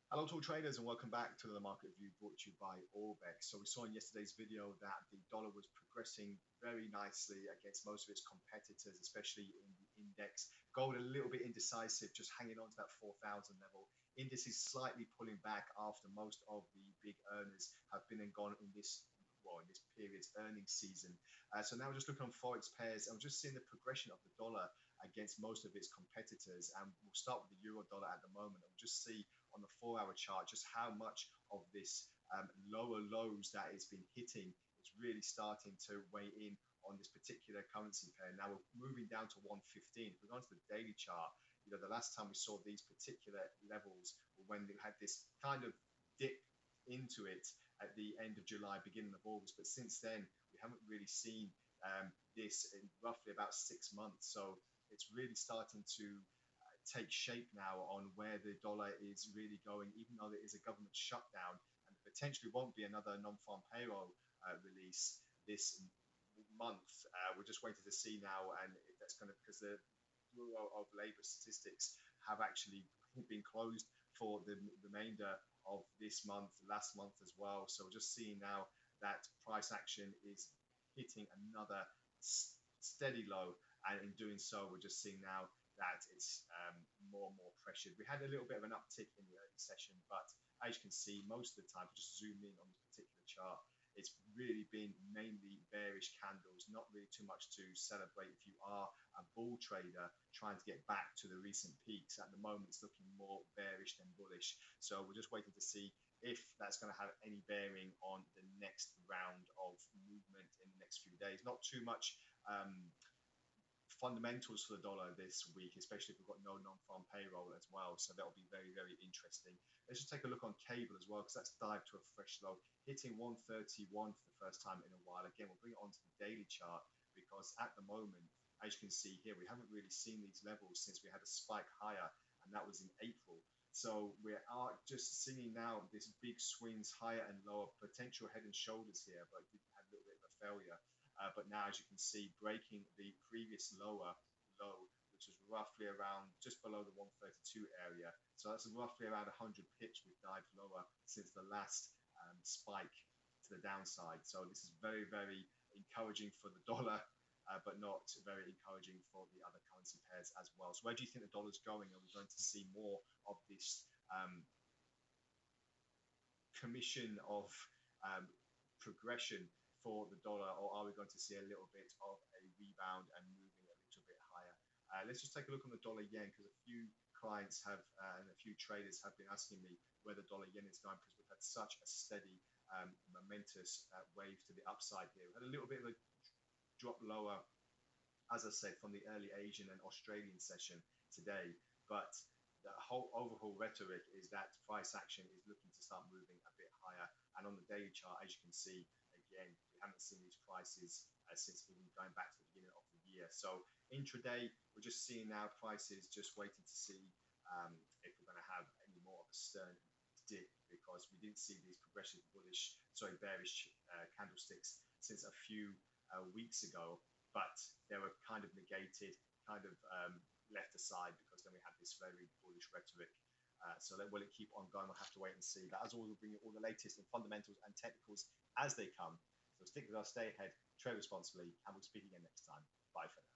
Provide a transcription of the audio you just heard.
Hello to all traders and welcome back to the market view brought to you by Orbex. So we saw in yesterday's video that the dollar was progressing very nicely against most of its competitors, especially in the index. Gold a little bit indecisive, just hanging on to that 4,000 level. Indices slightly pulling back after most of the big earners have been and gone in this period's earnings season. So now we're just looking on forex pairs and we're just seeing the progression of the dollar against most of its competitors. And we'll start with the euro dollar at the moment. And we'll just see on the 4-hour chart just how much of this lower lows that it's been hitting is really starting to weigh in on this particular currency pair. Now we're moving down to 115. If we go on to the daily chart, you know, the last time we saw these particular levels were when they had this kind of dip into it at the end of July, beginning of August. But since then, we haven't really seen this in roughly about 6 months. So it's really starting to take shape now on where the dollar is really going, even though there is a government shutdown and potentially won't be another non-farm payroll release this month. We're just waiting to see now, and if that's going to, because the Bureau of Labour Statistics have actually been closed for the remainder of this month, last month as well. So we're just seeing now that price action is hitting another steady low, and in doing so, we're just seeing now that it's more and more pressured. We had a little bit of an uptick in the early session, but as you can see, most of the time, if you just zoom in on this particular chart, it's really been mainly bearish candles, not really too much to celebrate if you are a bull trader trying to get back to the recent peaks. At the moment, it's looking more bearish than bullish. So we're just waiting to see if that's going to have any bearing on the next round of movement in the next few days. Not too much fundamentals for the dollar this week, especially if we've got no non-farm payroll as well. So that'll be very, very interesting. Let's just take a look on cable as well, because that's dived to a fresh low, hitting 131 for the first time in a while. Again, we'll bring it onto the daily chart, because at the moment, as you can see here, we haven't really seen these levels since we had a spike higher, and that was in April. So we are just seeing now this big swings higher and lower, potential head and shoulders here, but we had a little bit of a failure. But now, as you can see, breaking the previous lower low, which is roughly around just below the 132 area. So that's roughly around 100 pips we've dived lower since the last spike to the downside. So this is very, very encouraging for the dollar, but not very encouraging for the other currency pairs as well. So where do you think the dollar's going? Are we going to see more of this commission of progression for the dollar, or are we going to see a little bit of a rebound and moving a little bit higher? Let's just take a look on the dollar yen, because a few clients have and a few traders have been asking me where the dollar yen is going, because we've had such a steady momentous wave to the upside here. We had a little bit of a drop lower, as I said, from the early Asian and Australian session today, but the whole overall rhetoric is that price action is looking to start moving a bit higher. And on the daily chart, as you can see, again, we haven't seen these prices since even going back to the beginning of the year. So intraday, we're just seeing now prices just waiting to see if we're going to have any more of a stern dip, because we didn't see these progressive bullish, bearish candlesticks since a few weeks ago, but they were kind of negated, kind of left aside, because then we had this very bullish rhetoric. So will it keep on going? We'll have to wait and see. But as always, we'll bring you all the latest in fundamentals and technicals as they come. So stick with us, stay ahead, trade responsibly, and we'll speak again next time. Bye for now.